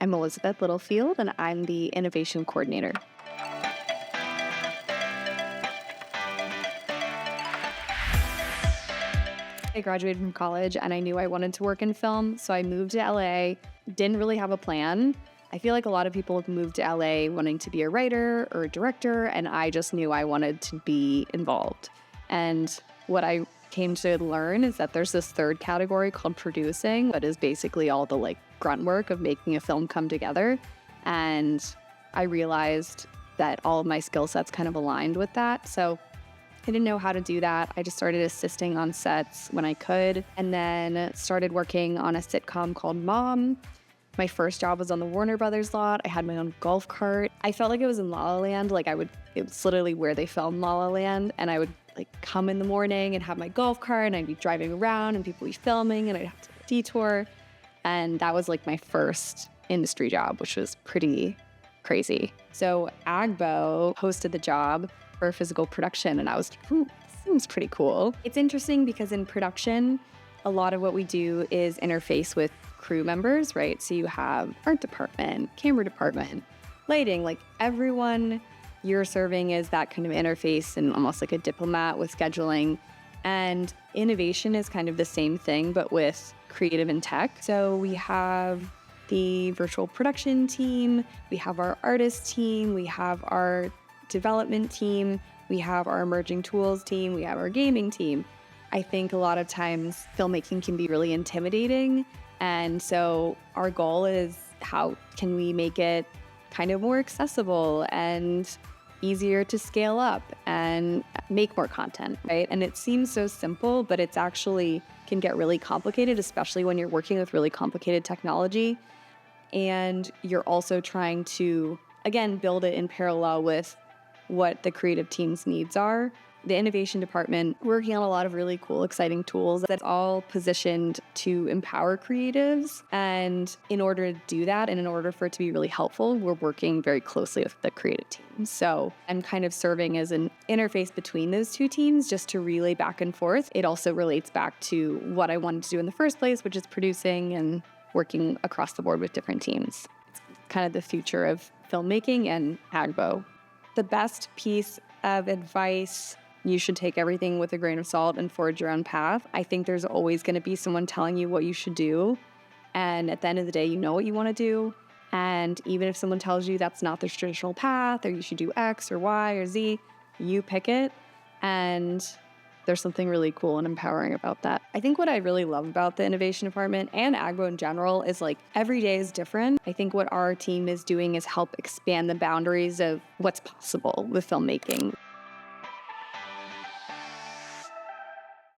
I'm Elizabeth Littlefield, and I'm the innovation coordinator. I graduated from college and I knew I wanted to work in film, so I moved to LA. Didn't really have a plan. I feel like a lot of people have moved to LA wanting to be a writer or a director, and I just knew I wanted to be involved. And what I came to learn is that there's this third category called producing, that is basically all the grunt work of making a film come together. And I realized that all of my skill sets kind of aligned with that. So I didn't know how to do that. I just started assisting on sets when I could, and then started working on a sitcom called Mom. My first job was on the Warner Brothers lot. I had my own golf cart. I felt like it was in La La Land. It was literally where they filmed La La Land, and I would come in the morning and have my golf cart, and I'd be driving around and people would be filming, and I'd have to detour. And that was my first industry job, which was pretty crazy. So AGBO hosted the job for physical production, and I was like, ooh, this seems pretty cool. It's interesting because in production, a lot of what we do is interface with crew members, right? So you have art department, camera department, lighting, everyone you're serving is that kind of interface and almost like a diplomat with scheduling. And innovation is kind of the same thing, but with creative and tech. So we have the virtual production team, we have our artist team, we have our development team, we have our emerging tools team, we have our gaming team. I think a lot of times filmmaking can be really intimidating. And so our goal is, how can we make it kind of more accessible and easier to scale up and make more content, right? And it seems so simple, but it's actually can get really complicated, especially when you're working with really complicated technology. And you're also trying to, again, build it in parallel with what the creative team's needs are. The innovation department working on a lot of really cool, exciting tools that's all positioned to empower creatives. And in order to do that, and in order for it to be really helpful, we're working very closely with the creative team. So I'm kind of serving as an interface between those two teams just to relay back and forth. It also relates back to what I wanted to do in the first place, which is producing and working across the board with different teams. It's kind of the future of filmmaking and AGBO. The best piece of advice: you should take everything with a grain of salt and forge your own path. I think there's always going to be someone telling you what you should do. And at the end of the day, you know what you want to do. And even if someone tells you that's not the traditional path, or you should do X or Y or Z, you pick it. And there's something really cool and empowering about that. I think what I really love about the innovation department and AGBO in general is every day is different. I think what our team is doing is help expand the boundaries of what's possible with filmmaking.